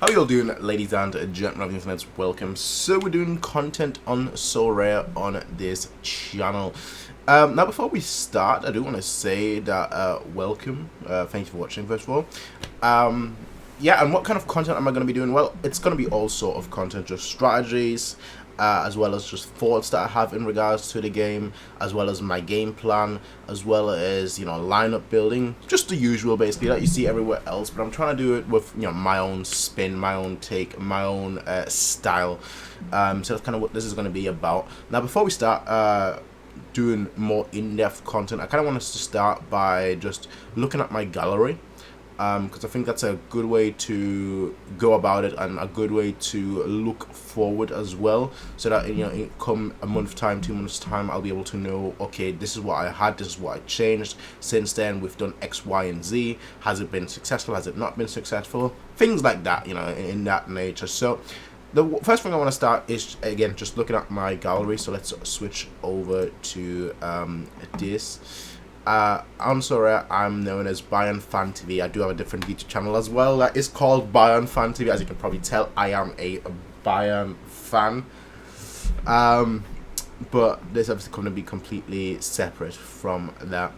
How you all doing, ladies and gentlemen of the internet? Welcome. So we're doing content on Sorare on this channel. Now before we start, I do want to say that welcome. Thank you for watching first of all. Yeah, and what kind of content am I going to be doing? Well, it's going to be all sort of content, just strategies, as well as just thoughts that I have in regards to the game, as well as my game plan, as well as, you know, lineup building, just the usual basically that you see everywhere else, but I'm trying to do it with, you know, my own spin, my own take, my own style. So that's kind of what this is going to be about. Now before we start doing more in-depth content, I kind of want us to start by just looking at my gallery. Because I think that's a good way to go about it and a good way to look forward as well, so that, you know, come a month time, 2 months time, I'll be able to know, okay, this is what I had, this is what I changed since then, we've done X, Y, and Z, has it been successful, has it not been successful, things like that, you know, in that nature. So the first thing I want to start is, again, just looking at my gallery. So let's switch over to this. On Sorare, I'm known as Bayern Fan TV. I do have a different YouTube channel as well that is called Bayern Fan TV. As you can probably tell, I am a Bayern fan. But this is obviously going to be completely separate from that.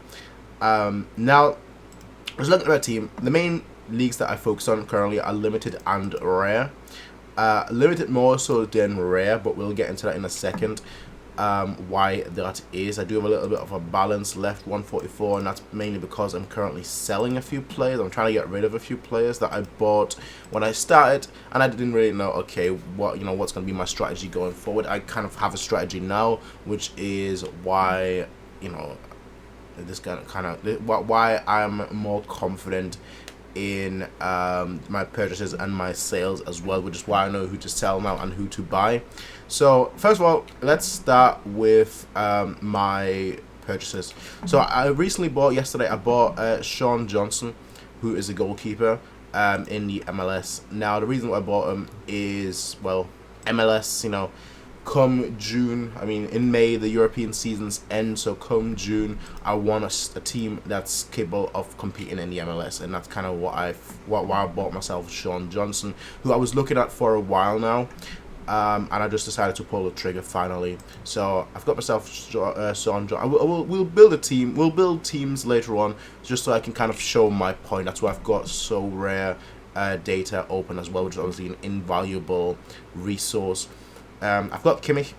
Now, I was looking at my team. The main leagues that I focus on currently are limited and rare. Limited more so than rare, but we'll get into that in a second. Why that is. I do have a little bit of a balance left, 144, and that's mainly because I'm currently selling a few players. I'm trying to get rid of a few players that I bought when I started, and I didn't really know, okay, what's going to be my strategy going forward. I kind of have a strategy now, which is why, you know, this why I'm more confident in my purchases and my sales as well, which is why I know who to sell now and who to buy. So first of all, let's start with my purchases. So I recently yesterday I bought Sean Johnson, who is a goalkeeper in the MLS. Now the reason why I bought him is, well, MLS, you know, come June, I mean in May the European seasons end, so come June I want a team that's capable of competing in the MLS, and that's kind of why I bought myself Sean Johnson, who I was looking at for a while now, and I just decided to pull the trigger finally. So I've got myself Sean Johnson. We'll build a team, we'll build teams later on, just so I can kind of show my point. That's why I've got Sorare data open as well, which is obviously an invaluable resource. I've got Kimmich.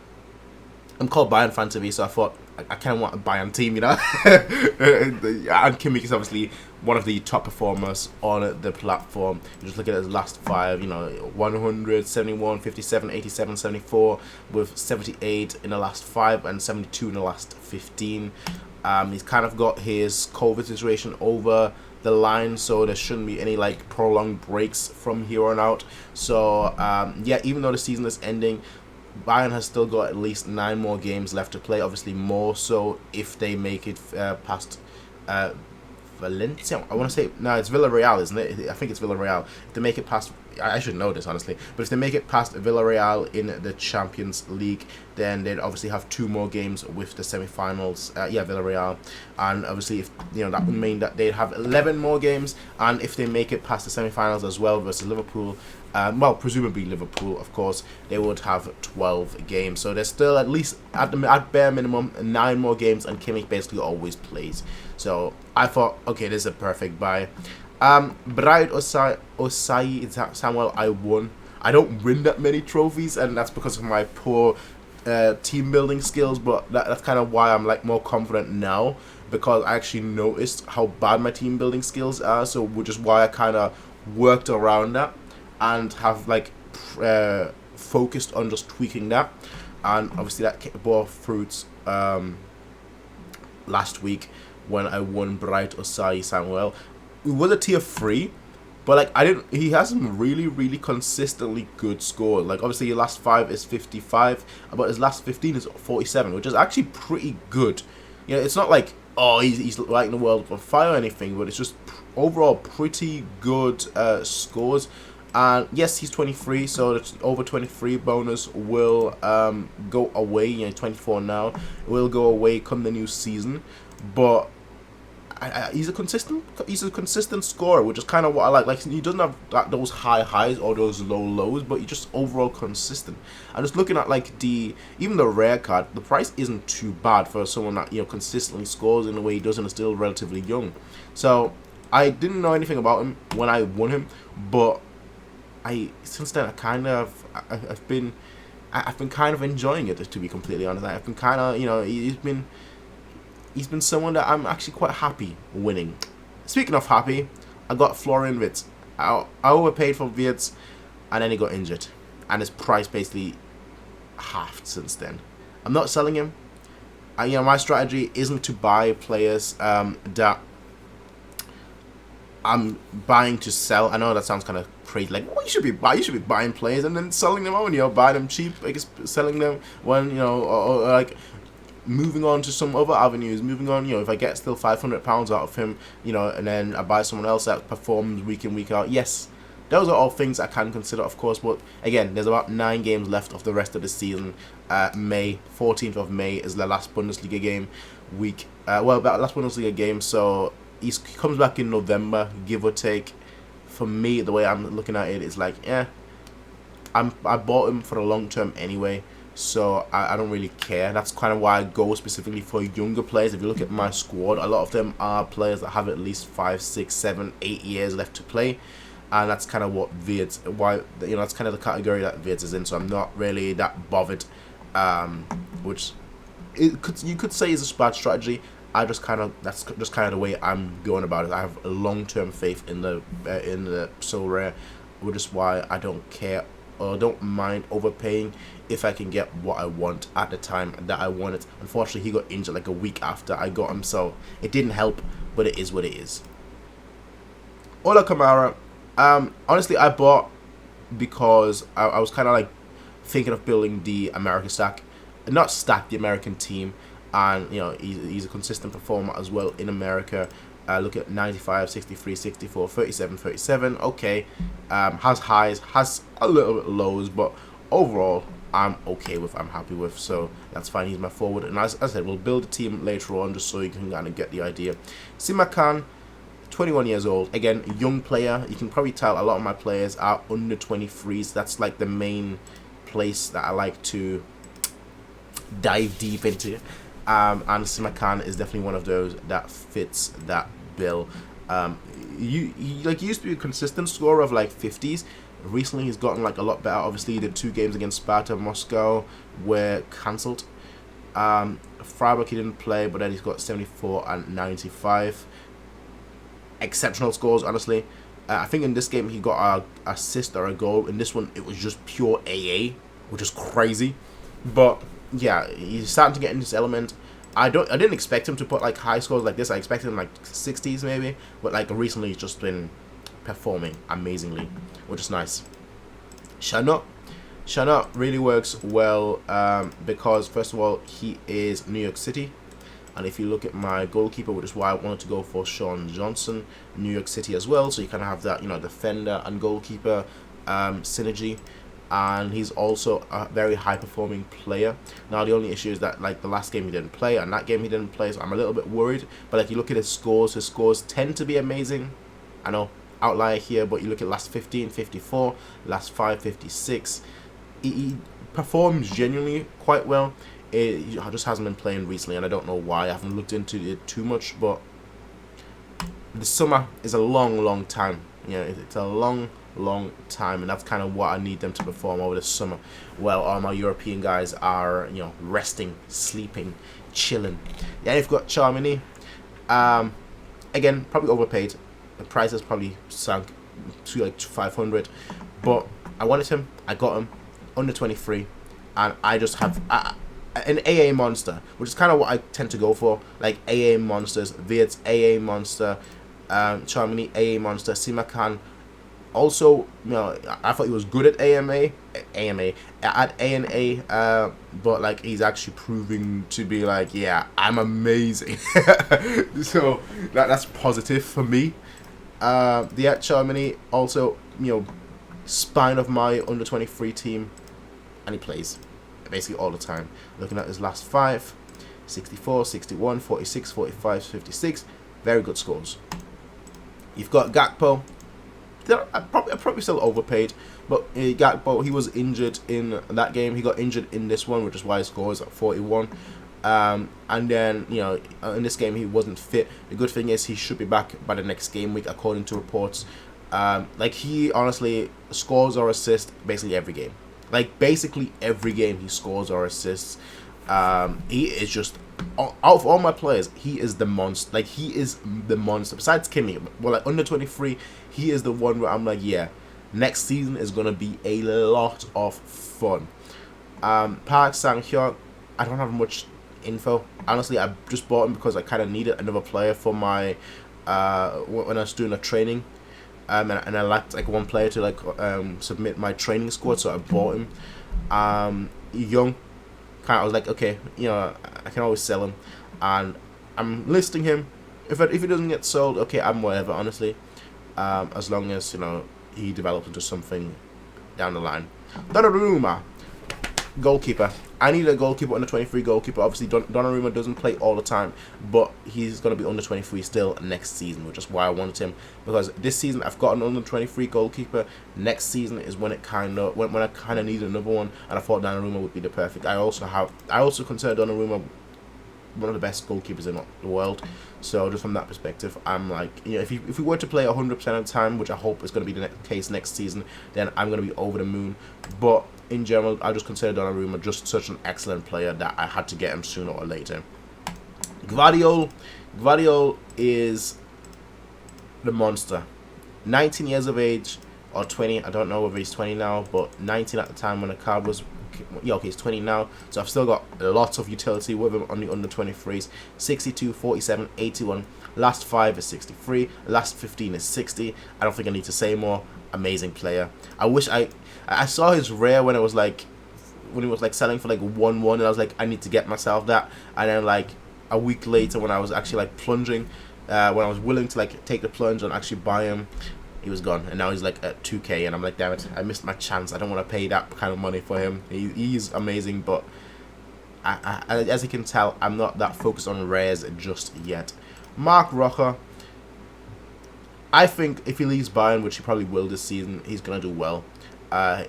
I'm called Bayern Fan TV, so I thought I kind of want a Bayern team, you know. And Kimmich is obviously one of the top performers on the platform. You just look at his last five, you know, 100, 71, 57, 87, 74, with 78 in the last 5 and 72 in the last 15. He's kind of got his COVID situation over the line, so there shouldn't be any like prolonged breaks from here on out. So yeah, even though the season is ending, Bayern has still got at least 9 more games left to play. Obviously more so if they make it past Valencia. I want to say, no, it's Villarreal, isn't it? I think it's Villarreal. If they make it past, I should know this honestly, but if they make it past Villarreal in the Champions League, then they'd obviously have 2 more games with the semi-finals. Yeah, Villarreal, and obviously, if you know, that would mean that they'd have 11 more games, and if they make it past the semi-finals as well versus Liverpool, well, presumably Liverpool, of course, they would have 12 games. So there's still at least, at bare minimum, 9 more games, and Kimmich basically always plays. So I thought, okay, this is a perfect buy. Bright Osai Samuel, I won. I don't win that many trophies, and that's because of my poor team building skills, but that's kind of why I'm like more confident now, because I actually noticed how bad my team building skills are, so which is why I kind of worked around that and have like focused on just tweaking that, and obviously that bore fruits last week when I won Bright Osai Samuel. It was a tier 3, but like he has some really consistently good scores. Like obviously his last 5 is 55, but his last 15 is 47, which is actually pretty good. You know, it's not like, oh, he's lighting the world on fire or anything, but it's just overall pretty good scores. And yes, he's 23, so the over 23 bonus will go away. You know, 24 now, it will go away come the new season. But he's a consistent scorer, which is kind of what I like. Like, he doesn't have those high highs or those low lows, but he's just overall consistent. I'm just looking at like even the rare card. The price isn't too bad for someone that, you know, consistently scores in the way he does and is still relatively young. So I didn't know anything about him when I won him, but since then I've been kind of enjoying it, to be completely honest. I've been kind of, you know, he's been someone that I'm actually quite happy winning. Speaking of happy, I got Florian Wirtz. I overpaid for Wirtz, and then he got injured, and his price basically halved since then. I'm not selling him. You know, my strategy isn't to buy players that I'm buying to sell. I know that sounds kind of crazy. Like, well, you should be buying players and then selling them on. You know, buy them cheap, I guess, selling them when, you know, or like moving on to some other avenues. Moving on, you know, if I get still £500 out of him, you know, and then I buy someone else that performs week in, week out. Yes, those are all things I can consider, of course. But again, there's about 9 games left of the rest of the season. 14th of May is the last Bundesliga game week. That last Bundesliga game. So he comes back in November, give or take. For me, the way I'm looking at it is like, I bought him for the long term anyway, so I don't really care. That's kind of why I go specifically for younger players. If you look at my squad, a lot of them are players that have at least 5, 6, 7, 8 years left to play, and that's kind of what that's kind of the category that Wirtz is in. So I'm not really that bothered, which you could say is a bad strategy. That's just kind of the way I'm going about it. I have a long-term faith in the Sorare, which is why I don't care or don't mind overpaying if I can get what I want at the time that I want it. Unfortunately, he got injured like a week after I got him, so it didn't help, but it is what it is. Ola Kamara, honestly, I bought because I was kind of like thinking of building the American stack, not stack, the American team. And, you know, he's a consistent performer as well in America. Look at 95, 63, 64, 37, 37. Okay, has highs, has a little bit lows, but overall, I'm happy with. So that's fine. He's my forward. And as I said, we'll build a team later on just so you can kind of get the idea. Simakan, 21 years old. Again, a young player. You can probably tell a lot of my players are under 23s. That's like the main place that I like to dive deep into. And Simakan is definitely one of those that fits that bill. He used to be a consistent scorer of like 50s. Recently, he's gotten like a lot better. Obviously, he did 2 games against Sparta Moscow were cancelled. Freiburg he didn't play, but then he's got 74 and 95. Exceptional scores, honestly. I think in this game he got an assist or a goal. In this one, it was just pure AA, which is crazy. But yeah, he's starting to get into this element. I didn't expect him to put like high scores like this. I expected him like 60s maybe, but like recently he's just been performing amazingly, which is nice. Shana really works well because first of all he is New York City, and if you look at my goalkeeper, which is why I wanted to go for Sean Johnson, New York City as well, so you kind of have that, you know, defender and goalkeeper synergy. And he's also a very high performing player. Now the only issue is that like the last game he didn't play and that game he didn't play, so I'm a little bit worried. But like you look at his scores tend to be amazing. I know, outlier here, but you look at last 15, 54, last 5, 56. He performs genuinely quite well. It just hasn't been playing recently, and I don't know why. I haven't looked into it too much, but the summer is a long time. You know, it's a long time, and that's kind of what I need them to perform over the summer. Well, all my European guys are, you know, resting, sleeping, chilling. Yeah, you've got Charmini. Again, probably overpaid. The price has probably sunk to like 500, but I wanted him. I got him under 23, and I just have an AA monster, which is kind of what I tend to go for. Like AA monsters, Wirtz AA monster, Charmini AA monster, Simakan. Also, you know, I thought he was good at ANA, but like he's actually proving to be like, yeah, I'm amazing. So that's positive for me. The Charmini also, you know, spine of my under 23 team, and he plays basically all the time. Looking at his last 5, 64, 61, 46, 45, 56, very good scores. You've got Gakpo. I probably still overpaid, but Gakpo, he was injured in that game. He got injured in this one, which is why his score is at 41. And then, you know, in this game he wasn't fit. The good thing is he should be back by the next game week, according to reports. Like, he honestly scores or assists basically every game. Like, basically every game he scores or assists. He is just, out of all my players, he is the monster. Like, he is the monster. Besides Kimmy, well, like under 23, he is the one where I'm like, yeah, next season is gonna be a lot of fun. Park Sang-hyuk, I don't have much info. Honestly, I just bought him because I kind of needed another player for my when I was doing a training. And I lacked like one player to like submit my training squad, so I bought him. Young, kind of, I was like, okay, you know, I can always sell him, and I'm listing him. If he doesn't get sold, okay, I'm whatever, honestly. As long as, you know, he develops into something down the line. Donnarumma, goalkeeper. I need a goalkeeper, under 23 goalkeeper. Obviously, Donnarumma doesn't play all the time, but he's going to be under 23 still next season, which is why I wanted him. Because this season I've got an under 23 goalkeeper. Next season is when it when I kind of need another one, and I thought Donnarumma would be the perfect. I also consider Donnarumma one of the best goalkeepers in the world. So just from that perspective, I'm like, you know, if we were to play 100% of the time, which I hope is going to be the case next season, then I'm going to be over the moon. But in general, I just consider Donnarumma just such an excellent player that I had to get him sooner or later. Gvardiol is the monster. 19 years of age, or 20, I don't know whether he's 20 now, but 19 at the time when the card was, yeah, okay, he's 20 now, so I've still got lots of utility with him on the under 23s. 62, 47, 81, last 5 is 63, last 15 is 60. I don't think I need to say more. Amazing player. I wish I saw his rare when it was like, when he was like selling for like 1-1, and I was like, I need to get myself that. And then like a week later, when I was actually like plunging, when I was willing to like take the plunge and actually buy him, he was gone, and now he's like at 2K, and I'm like, damn it, I missed my chance. I don't want to pay that kind of money for him. He's amazing, but as you can tell, I'm not that focused on rares just yet. Mark Rocha, I think if he leaves Bayern, which he probably will this season, he's gonna do well.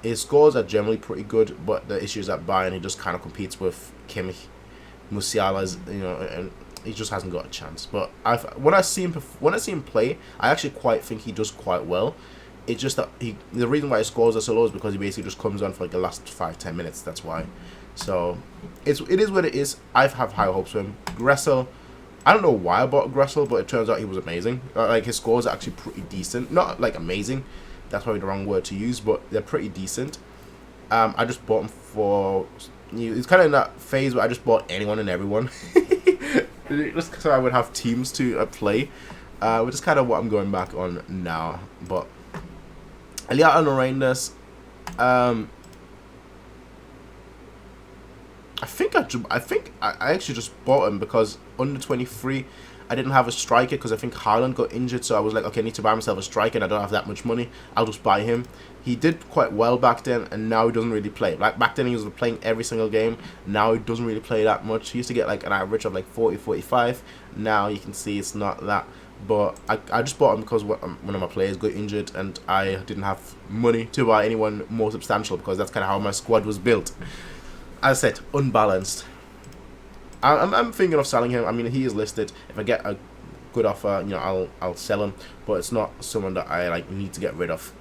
His scores are generally pretty good, but the issue is at Bayern, he just kind of competes with Kimmich, Musiala's, you know, and he just hasn't got a chance. But when I see him play, I actually quite think he does quite well. It's just that the reason why his scores are so low is because he basically just comes on for like the last 5-10 minutes. That's why. So it is what it is. I have high hopes for him. Gressel, I don't know why I bought Gressel, but it turns out he was amazing. Like, his scores are actually pretty decent. Not like amazing. That's probably the wrong word to use, but they're pretty decent. I just bought him for. It's kind of in that phase where I just bought anyone and everyone. Just so I would have teams to play, which is kind of what I'm going back on now. But Eliot and Reinders, I think I actually just bought him because under 23 I didn't have a striker because I think Haaland got injured, so I was like, okay, I need to buy myself a striker and I don't have that much money. I'll just buy him. He did quite well back then, and now he doesn't really play. Like, back then he was playing every single game. Now he doesn't really play that much. He used to get like an average of like 40, 45. Now you can see it's not that. But I just bought him because one of my players got injured, and I didn't have money to buy anyone more substantial because that's kind of how my squad was built. As I said, unbalanced. I'm thinking of selling him. I mean, he is listed. If I get a good offer, you know, I'll sell him. But it's not someone that I like need to get rid of.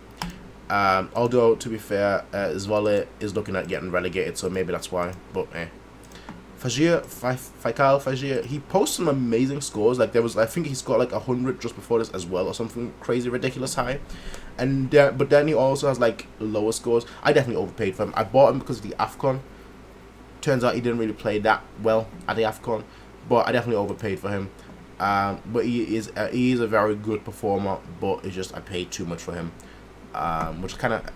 Although, to be fair, Zwolle is looking at getting relegated, so maybe that's why. But Fajir, Faikal Fajir, he posted some amazing scores. Like, I think he scored like 100 just before this as well, or something crazy, ridiculous high. And but then he also has like lower scores. I definitely overpaid for him. I bought him because of the AFCON. Turns out he didn't really play that well at the AFCON, but I definitely overpaid for him. But he is a very good performer, but it's just I paid too much for him, which is kind of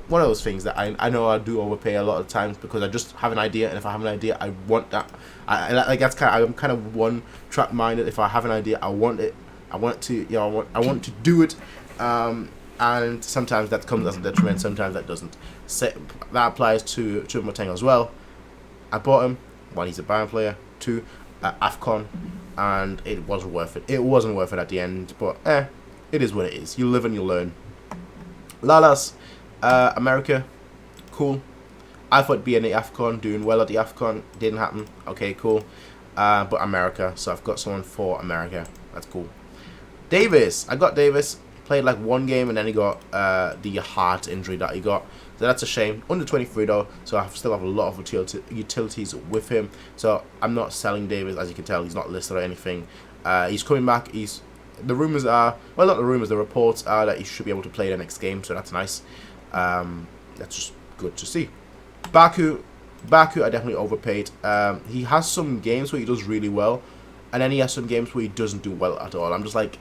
one of those things that I know I do overpay a lot of times because I just have an idea, and if I have an idea, I want that. I'm kind of one track minded. If I have an idea, I want it. I want to, you know, I want to do it. And sometimes that comes as a detriment. Sometimes that doesn't. That applies to Choupo-Moting as well. I bought him. One, he's a Bayern player. Two, AFCON. and it wasn't worth it. It wasn't worth it at the end, but it is what it is. You live and you learn. Lalas, America, cool. I thought being the AFCON, doing well at the AFCON, didn't happen. Okay, cool. But America, so I've got someone for America. That's cool. Davis, I got Davis. Played like one game and then he got the heart injury that he got. So that's a shame. Under 23 though, so I still have a lot of utilities with him. So I'm not selling Davis, as you can tell. He's not listed or anything. He's coming back. The rumors are, well, not the rumors, the reports are that he should be able to play the next game. So that's nice. That's just good to see. Baku, I definitely overpaid. He has some games where he does really well, and then he has some games where he doesn't do well at all. I'm just like,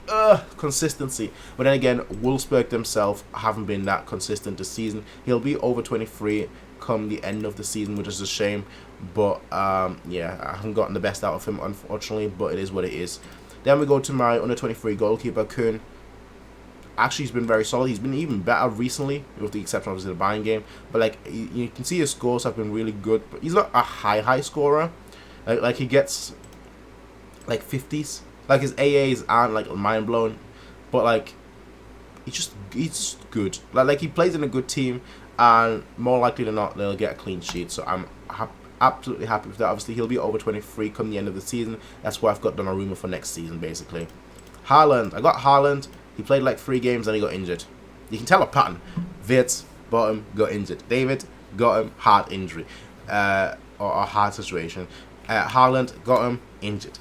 consistency. But then again, Wolfsburg themselves haven't been that consistent this season. He'll be over 23 come the end of the season, which is a shame. But yeah, I haven't gotten the best out of him, unfortunately, but it is what it is. Then we go to my under 23 goalkeeper, Kuhn. Actually, he's been very solid. He's been even better recently, with the exception of the Bayern game. But like, you can see his scores have been really good. But he's not a high scorer. Like he gets like 50s. Like his AAs aren't like mind blowing, but like he's good. Like he plays in a good team, and more likely than not, they'll get a clean sheet. So I'm absolutely happy with that. Obviously, he'll be over 23 come the end of the season. That's why I've got Donnarumma for next season, basically. Haaland, I got Haaland. He played like 3 games and he got injured. You can tell a pattern. Wirtz, got him, got injured. David, got him, heart injury. Or a heart situation. Haaland, got him, injured.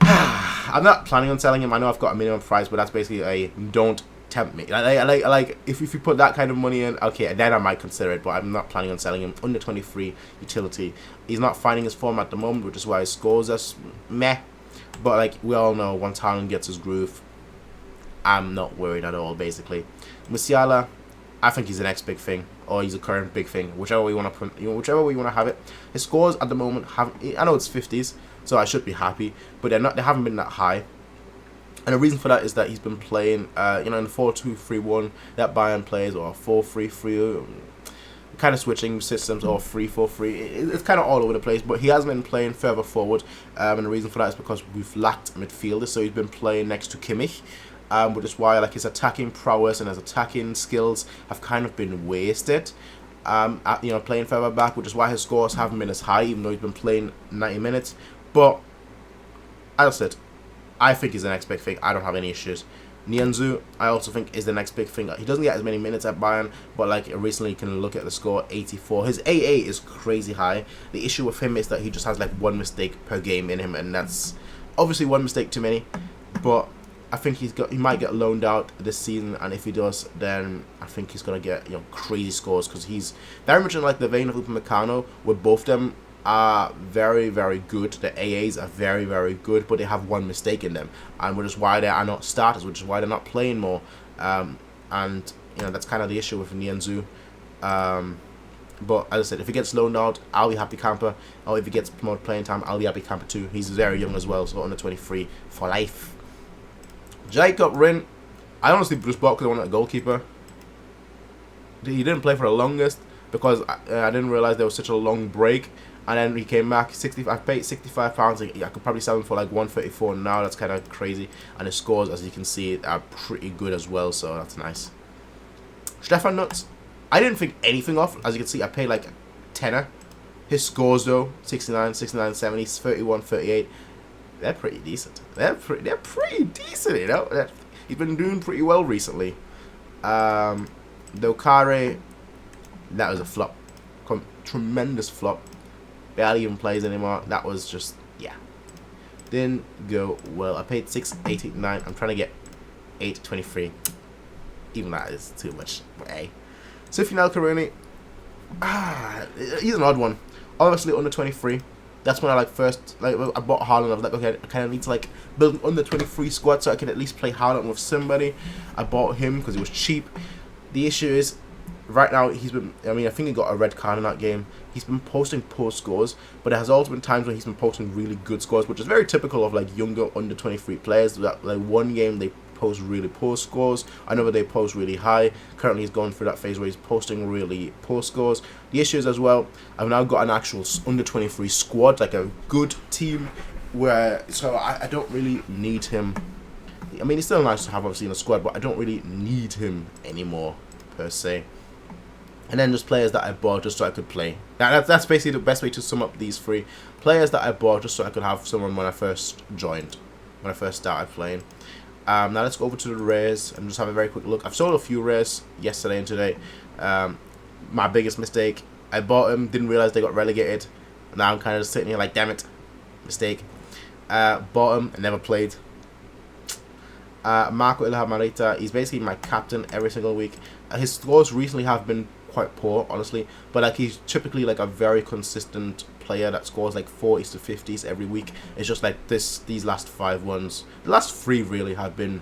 I'm not planning on selling him. I know I've got a minimum price, but that's basically a don't tempt me. Like if you put that kind of money in, okay, then I might consider it, but I'm not planning on selling him. Under 23 utility. He's not finding his form at the moment, which is why his scores are meh. But like we all know, once Haaland gets his groove, I'm not worried at all, basically. Musiala, I think he's the next big thing, or he's a current big thing, whichever way you want to put, whichever way you want to have it. His scores at the moment I know it's 50s, so I should be happy, but they haven't been that high. And the reason for that is that he's been playing, in the 4-2-3-1 that Bayern plays, or 4-3-3, kind of switching systems, or 3-4-3. It's kind of all over the place, but he has been playing further forward, and the reason for that is because we've lacked midfielders, so he's been playing next to Kimmich. Which is why like his attacking prowess and his attacking skills have kind of been wasted. Playing further back, which is why his scores haven't been as high, even though he's been playing 90 minutes. But as I said, I think he's the next big thing. I don't have any issues. Nianzou, I also think, is the next big thing. He doesn't get as many minutes at Bayern, but like recently you can look at the score, 84. His AA is crazy high. The issue with him is that he just has like 1 mistake per game in him, and that's obviously 1 mistake too many. But I think he might get loaned out this season, and if he does, then I think he's gonna get crazy scores, because he's very much in like the vein of Upamecano, where both of them are very, very good. The AAs are very, very good, but they have 1 mistake in them, and which is why they are not starters, which is why they're not playing more. And that's kind of the issue with Nianzou. But as I said, if he gets loaned out, I'll be happy camper. Or if he gets more playing time, I'll be happy camper too. He's very young as well, so under 23 for life. Jacob Rin, I honestly just bought because I wanted a goalkeeper. He didn't play for the longest because I didn't realize there was such a long break, and then he came back. I paid £65. I could probably sell him for like 134 now. That's kind of crazy, and his scores, as you can see, are pretty good as well. So that's nice. Stefan Nuts, I didn't think anything of. As you can see, I paid like a tenner. His scores though, 69, 69, 70, 31, 38. They're pretty decent. They're pretty decent, He's been doing pretty well recently. Dokare, that was a flop. Tremendous flop. Barely even plays anymore. That was just, yeah. Didn't go well. I paid 6.89. I'm trying to get 8.23. Even that is too much. But hey. Sufyan El-Karuni, he's an odd one. Obviously under 23. That's when I I bought Haaland. I was like, okay, I kind of need to like build an under 23 squad so I can at least play Haaland with somebody. I bought him because he was cheap. The issue is, right now he's been, I think he got a red card in that game. He's been posting poor scores, but there has also been times when he's been posting really good scores, which is very typical of like younger under 23 players. That like one game they post really poor scores, another they post really high. Currently he's going through that phase where he's posting really poor scores. The issue is as well, I've now got an actual under 23 squad, like a good team So I don't really need him. I mean, it's still nice to have obviously in the squad, but I don't really need him anymore per se. And then just players that I bought just so I could play. That's basically the best way to sum up these three players that I bought just so I could have someone when I first joined, when I first started playing. Now let's go over to the rares and just have a very quick look. I've sold a few rares yesterday and today. My biggest mistake, I bought them, didn't realize they got relegated. Now I'm kind of just sitting here like, damn it, mistake. Bought them and never played. Marco Ilha Marita, he's basically my captain every single week. His scores recently have been quite poor, honestly, but like he's typically like a very consistent player that scores like 40s to 50s every week. It's just like these last 5 ones, the last 3 really have been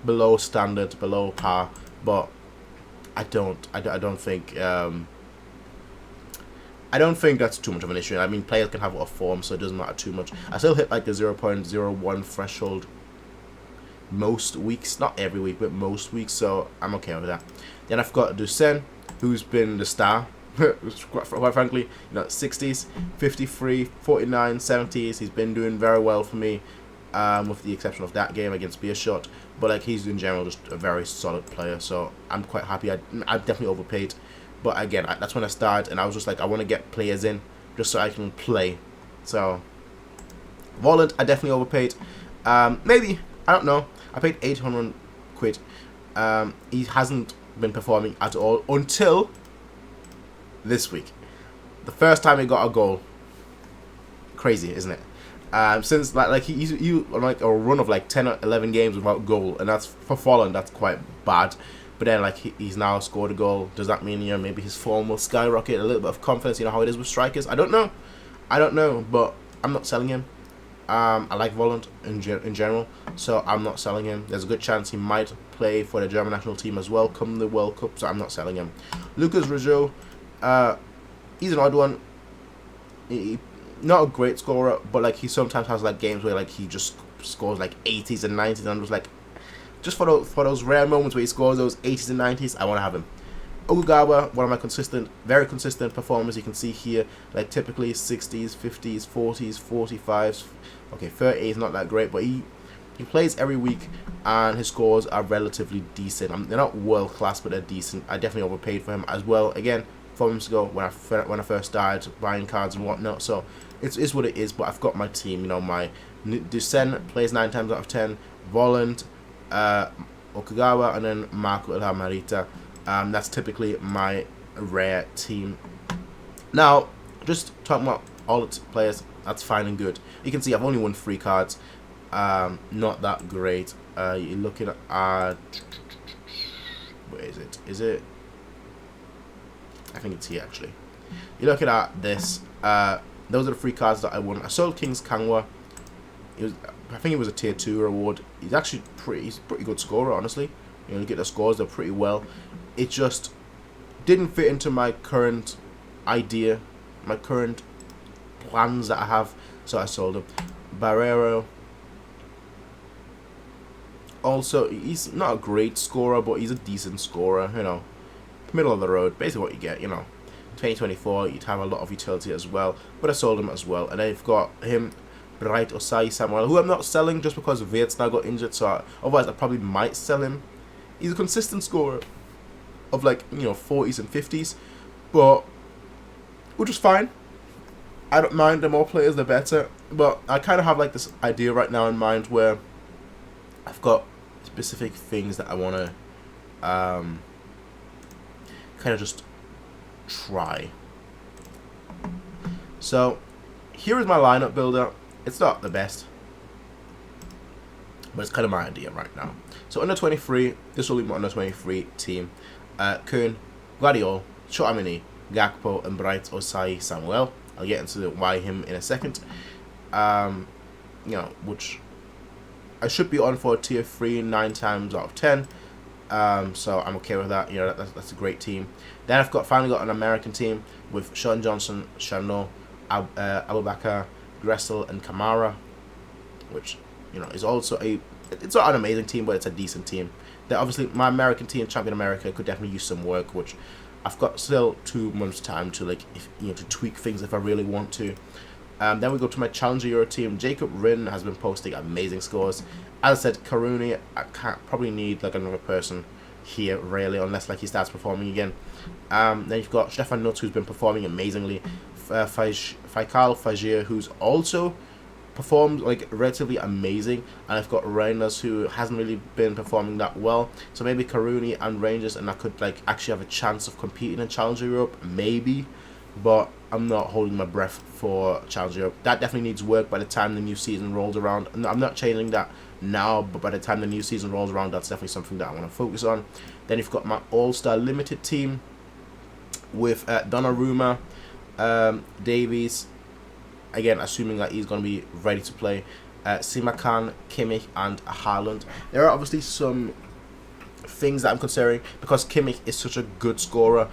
below standard, below par, but I don't think that's too much of an issue. I mean, players can have off form, so it doesn't matter too much. I still hit like the 0.01 threshold most weeks, not every week, but most weeks, so I'm okay with that. Then I've got Dusen, who's been the star, quite frankly, 60s, 53, 49, 70s, he's been doing very well for me, with the exception of that game against Beershot, but like he's in general just a very solid player, so I'm quite happy. I definitely overpaid, but again, that's when I started, and I was just like, I want to get players in, just so I can play. So, Volant, I definitely overpaid, maybe, I don't know, I paid 800 quid. He hasn't been performing at all until this week. The first time he got a goal. Crazy, isn't it? Since like he's on like a run of like 10 or 11 games without goal, and that's for Fallen, that's quite bad. But then like he's now scored a goal. Does that mean maybe his form will skyrocket, a little bit of confidence? You know how it is with strikers. I don't know, but I'm not selling him. I like Volant in general, so I'm not selling him. There's a good chance he might play for the German national team as well come the World Cup, so I'm not selling him. Lucas Rougeau, he's an odd one. Not a great scorer, but like he sometimes has like games where like he just scores like 80s and 90s, and I'm just like, just for those rare moments where he scores those 80s and 90s, I want to have him. Okugawa, one of my very consistent performers. You can see here, like typically 60s, 50s, 40s, 45s. Okay, 30 is not that great, but he plays every week, and his scores are relatively decent. They're not world class, but they're decent. I definitely overpaid for him as well. Again, 4 months ago when I first started buying cards and whatnot, so it's what it is. But I've got my team. My Dusen plays 9 times out of 10. Volant, Okugawa, and then Marco Ilha Marita. That's typically my rare team. Now, just talking about all its players, that's fine and good. You can see I've only won 3 cards. Not that great. You're looking at where is it? Is it? I think it's here actually. You're looking at this. Those are the 3 cards that I won. I sold King's Kangwa. I think it was a tier 2 reward. He's actually he's a pretty good scorer, honestly. Look at the scores, they're pretty well. It just didn't fit into my current idea, my current plans that I have, so I sold him. Barrero, also, he's not a great scorer, but he's a decent scorer, middle of the road, basically what you get, 2024, you'd have a lot of utility as well, but I sold him as well. And then you've got him, Bright Osai Samuel, who I'm not selling just because Wirtz now got injured, so otherwise I probably might sell him. He's a consistent scorer of 40s and 50s, but which is fine. I don't mind. The more players, the better. But I kind of have this idea right now in mind where I've got specific things that I want to kind of just try. So here is my lineup builder. It's not the best, but it's kind of my idea right now. So under 23, this will be my under 23 team. Kuhn, Guardiola, Chouamini, Gakpo, and Bright Osai Samuel. I'll get into why him in a second. Which I should be on for tier 3 9 times out of 10. So I'm okay with that. That's a great team. Then I've finally got an American team with Sean Johnson, Chanot, Abubakar, Gressel, and Kamara, which is also it's not an amazing team, but it's a decent team. Then obviously my American team, Champion America, could definitely use some work, which I've got still 2 months time to to tweak things if I really want to. Then we go to my Challenger Euro team. Jacob Rin has been posting amazing scores. As I said, Karuni, I can't probably need like another person here really, unless like he starts performing again. Then you've got Stefan Nutz, who's been performing amazingly. Faikal Fajir, who's also performed like relatively amazing, and I've got Rangers, who hasn't really been performing that well. So maybe Karuni and Rangers, and I could like actually have a chance of competing in Challenger Europe, maybe. But I'm not holding my breath for Challenger Europe. That definitely needs work by the time the new season rolls around. And I'm not changing that now, but by the time the new season rolls around, that's definitely something that I want to focus on. Then you've got my All-Star Limited team with Donnarumma, Davies, again assuming that he's going to be ready to play, Simakan, Kimmich and Haaland. There are obviously some things that I'm considering because Kimmich is such a good scorer.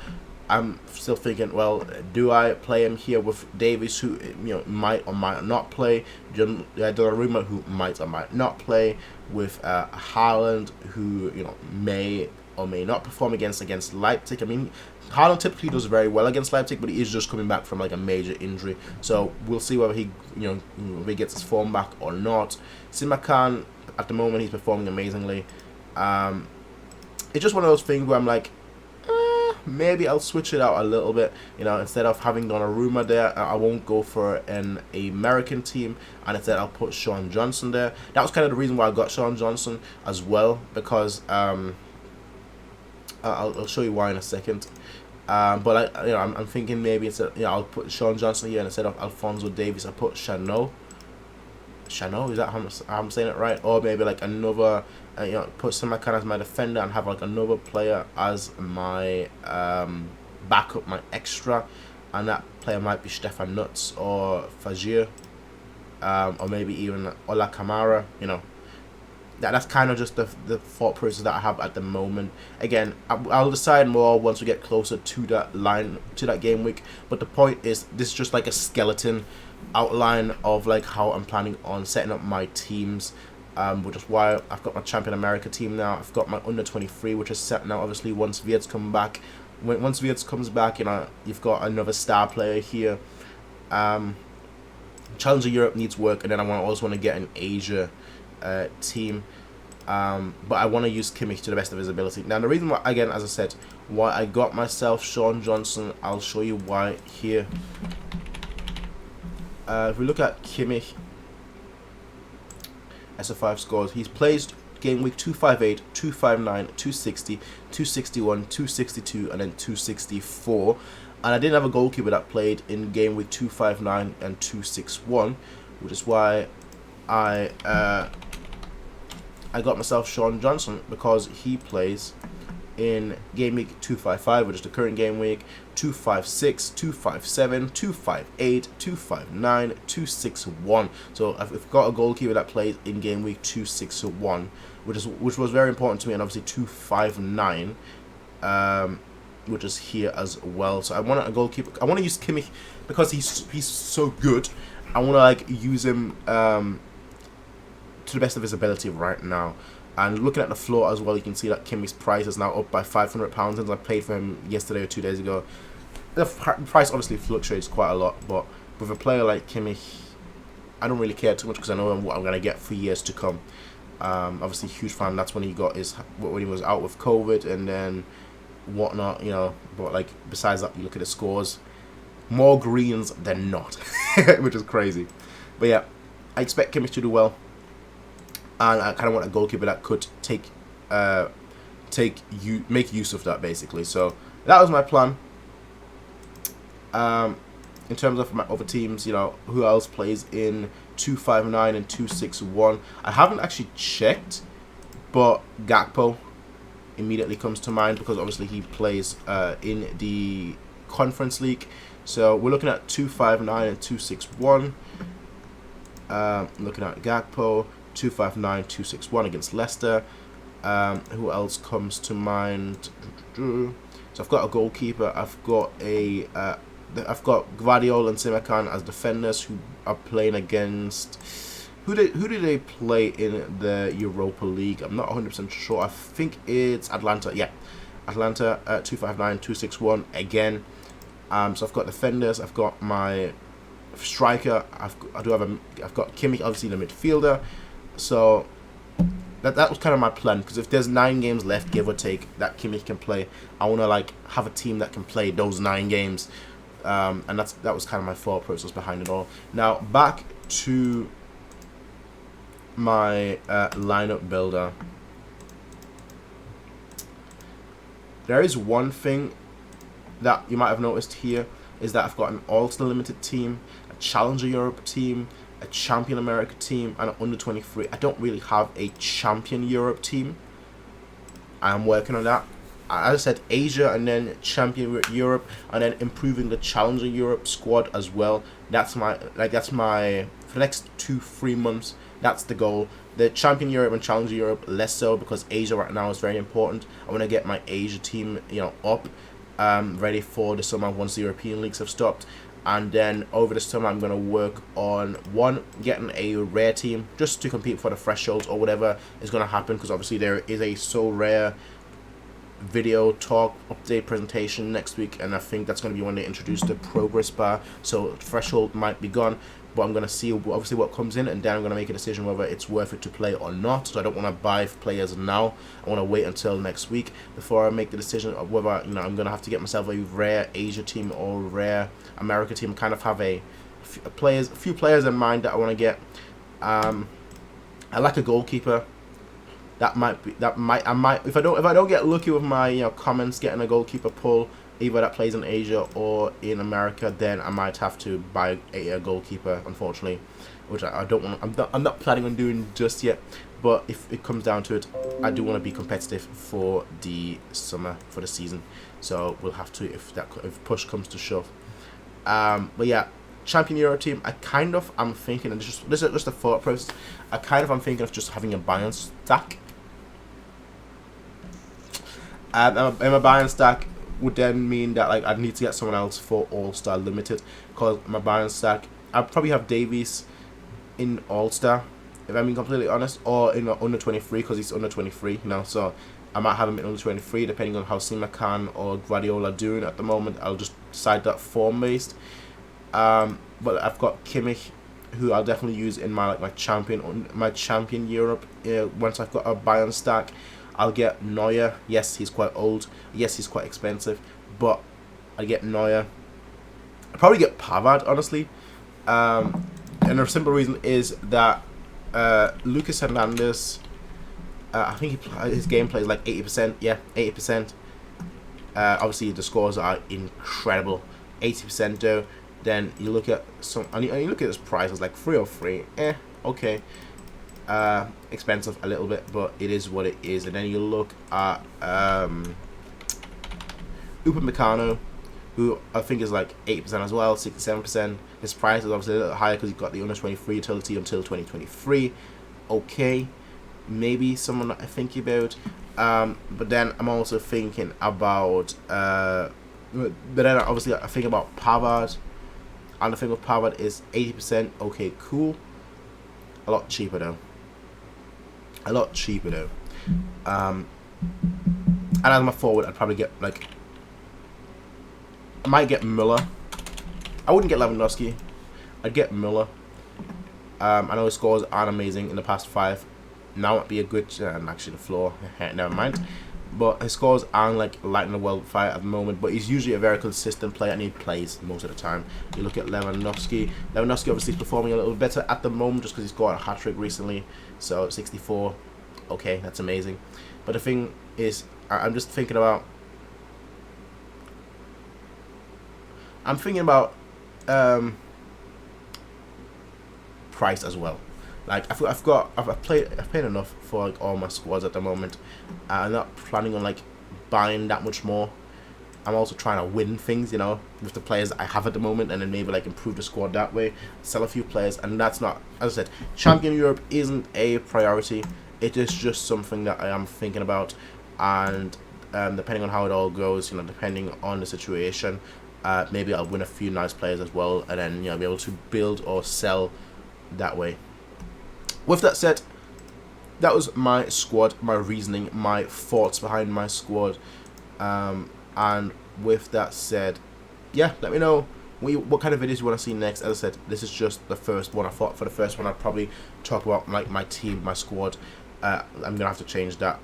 I'm still thinking, well, do I play him here with Davies, who might or might not play, Donnarumma, who might or might not play, with Haaland, who may or may not perform against Leipzig. I mean, Haaland typically does very well against Leipzig, but he is just coming back from like a major injury, so we'll see whether he if he gets his form back or not. Simakan, at the moment, he's performing amazingly. It's just one of those things where I'm like, maybe I'll switch it out a little bit. Instead of having Donnarumma there, I won't go for an American team, and instead I'll put Sean Johnson there. That was kind of the reason why I got Sean Johnson as well, because I'll show you why in a second. But I'm thinking maybe instead, I'll put Sean Johnson here, and instead of Alphonso Davies, I put Chanot. Chanot, is that how I'm saying it right? Or maybe like another, put Simakan as my defender and have like another player as my backup, my extra, and that player might be Stefan Nutz or Fajir, or maybe even Ola Kamara. That's kind of just the thought process that I have at the moment. Again, I'll decide more once we get closer to that game week. But the point is, this is just like a skeleton outline of like how I'm planning on setting up my teams, which is why I've got my Champion America team now. I've got my under 23, which is set now. Obviously, once Viet's come back, once Viet's comes back, you've got another star player here. Challenger Europe needs work, and then I also want to get an Asia team, but I want to use Kimmich to the best of his ability. Now, the reason why, again, as I said, why I got myself Sean Johnson, I'll show you why here. If we look at Kimmich, SF5 scores, he's placed game week 258, 259, 260, 261, 262, and then 264. And I didn't have a goalkeeper that played in game week 259 and 261, which is why I got myself Sean Johnson, because he plays in game week 255, which is the current game week, 256, 257, 258, 259, 261. So I've got a goalkeeper that plays in game week 261, which was very important to me, and obviously 259, which is here as well. So I want a goalkeeper. I want to use Kimmich because he's so good. I want to like use him to the best of his ability right now. And looking at the floor as well, you can see that Kimmich's price is now up by £500 since I paid for him yesterday or 2 days ago. The price obviously fluctuates quite a lot, but with a player like Kimmich, I don't really care too much because I know what I'm going to get for years to come. Obviously, huge fan. That's when he got when he was out with COVID and then whatnot, But like besides that, you look at the scores, more greens than not, which is crazy. But yeah, I expect Kimmich to do well. And I kind of want a goalkeeper that could make use of that, basically. So that was my plan. In terms of my other teams, who else plays in 259 and 261? I haven't actually checked, but Gakpo immediately comes to mind because obviously he plays in the Conference League. So we're looking at 259 and 261. Looking at Gakpo. 259, 261 against Leicester. Who else comes to mind? So I've got a goalkeeper. I've got Gvardiol and Simakan as defenders who are playing against. Who do they play in the Europa League? I'm not 100% sure. I think it's Atlanta. Yeah, Atlanta. 259, 261 again. So I've got defenders. I've got my striker, I've got Kimmich, obviously the midfielder. So that was kind of my plan, because if there's 9 games left, give or take, that Kimmich can play, I want to like have a team that can play those 9 games, and that was kind of my thought process behind it all. Now back to my lineup builder. There is one thing that you might have noticed here, is that I've got an All-Star Limited team, a Challenger Europe team, a Champion America team, and an under 23. I don't really have a Champion Europe team. I'm working on that. As I said, Asia and then Champion Europe, and then improving the Challenger Europe squad as well. That's my for the next 2-3 months. That's the goal. The Champion Europe and Challenger Europe less so, because Asia right now is very important. I want to get my Asia team, up, ready for the summer once the European leagues have stopped. And then over the summer, I'm going to work on getting a rare team just to compete for the thresholds or whatever is going to happen, because obviously there is a Sorare video talk update presentation next week, and I think that's going to be when they introduce the progress bar, so threshold might be gone, but I'm going to see obviously what comes in, and then I'm going to make a decision whether it's worth it to play or not. So I don't want to buy players now. I want to wait until next week before I make the decision of whether I'm going to have to get myself a rare Asia team or rare America team. I kind of have a few players in mind that I want to get. I like a goalkeeper. I might if I don't get lucky with my comments getting a goalkeeper pull, either that plays in Asia or in America, then I might have to buy a goalkeeper, unfortunately, which I don't want. I'm not planning on doing just yet, but if it comes down to it, I do want to be competitive for the summer, for the season. So we'll have to, if push comes to shove. But yeah, Champion Euro team, I'm thinking, and this is just a thought process, I'm thinking of just having a Bayern stack. And my Bayern stack would then mean that like I'd need to get someone else for All-Star Limited, because my Bayern stack, I'd probably have Davies in All-Star, if I'm being completely honest, or in under 23, because he's under 23, so I might have him in under 23, depending on how Simakan or Guardiola are doing at the moment. I'll just decide that form-based. But I've got Kimmich, who I'll definitely use in my Champion Europe. Once I've got a Bayern stack, I'll get Neuer. Yes, he's quite old. Yes, he's quite expensive, but I get Neuer. I'll probably get Pavard, honestly. And the simple reason is that Lucas Hernandez, I think his gameplay is like 80%. Yeah, 80%. Obviously, the scores are incredible. 80% though. Then you look at and you look at his price. It's like 303. Okay. Expensive a little bit, but it is what it is. And then you look at Upamecano, who I think is like 8% as well, 67%. His price is obviously a little higher because he's got the under 23 utility until 2023. Okay, maybe someone I think about. But then I'm also thinking about but then obviously I think about Pavard, and the thing with Pavard is 80%. Okay, cool. A lot cheaper though. And as my forward, I'd probably get I might get Müller. I wouldn't get Lewandowski. I'd get Müller. I know his scores aren't amazing in the past 5. Now might be a good, and actually the floor, never mind. But his scores aren't like lighting the world fire at the moment. But he's usually a very consistent player, and he plays most of the time. You look at Lewandowski. Lewandowski obviously is performing a little better at the moment, just because he's got a hat trick recently. So 64, okay, that's amazing. But the thing is, I'm just thinking about. Price as well. Like I've played enough for like all my squads at the moment. I'm not planning on like buying that much more. I'm also trying to win things, with the players that I have at the moment, and then maybe like improve the squad that way, sell a few players, and that's not, as I said, Champion Europe isn't a priority. It is just something that I am thinking about, and depending on how it all goes, depending on the situation, maybe I'll win a few nice players as well, and then be able to build or sell that way. With that said, that was my squad, my reasoning, my thoughts behind my squad. And with that said, yeah, let me know what kind of videos you want to see next. As I said, this is just the first one. I thought for the first one I'd probably talk about like my team, my squad. I'm gonna have to change that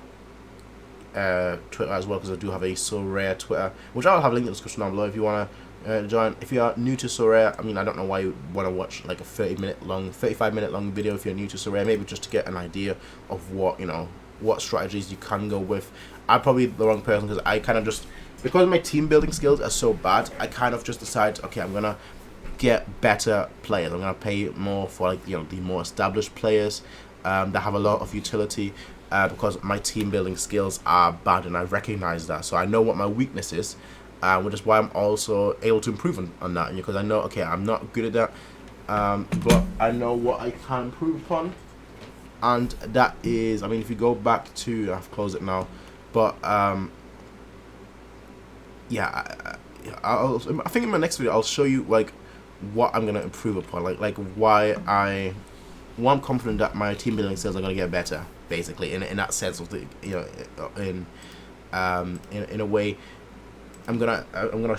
Twitter as well, because I do have a Sorare Twitter, which I'll have a link in the description down below if you want to join. If you are new to Sorare, I mean, I don't know why you want to watch like a 35-minute long video if you're new to Sorare, maybe just to get an idea of what, you know, what strategies you can go with. I'm probably the wrong person, because I kind of just, because my team building skills are so bad, I kind of just decide, okay, I'm gonna get better players. I'm gonna pay more for, like, you know, the more established players that have a lot of utility, because my team building skills are bad, and I recognize that. So I know what my weakness is, which is why I'm also able to improve on that, because I know, okay, I'm not good at that, but I know what I can improve upon. And that is, I mean, if you go back to, I've closed it now, but yeah, I think in my next video I'll show you like what I'm gonna improve upon, like why I'm confident that my team building skills are gonna get better, basically, in that sense of the, you know, in a way. I'm gonna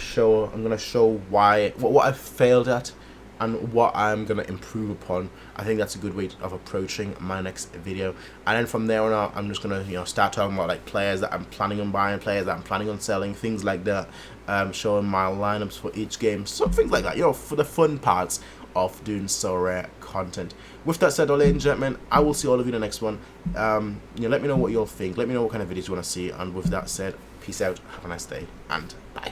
show why what I failed at and what I'm gonna improve upon. I think that's a good way of approaching my next video, and then from there on out, I'm just gonna, you know, start talking about like players that I'm planning on buying, players that I'm planning on selling, things like that. Showing my lineups for each game, so things like that, you know, for the fun parts of doing Sorare content. With that said, ladies and gentlemen, I will see all of you in the next one. You know, let me know what you all think. Let me know what kind of videos you want to see. And with that said, peace out. Have a nice day, and bye.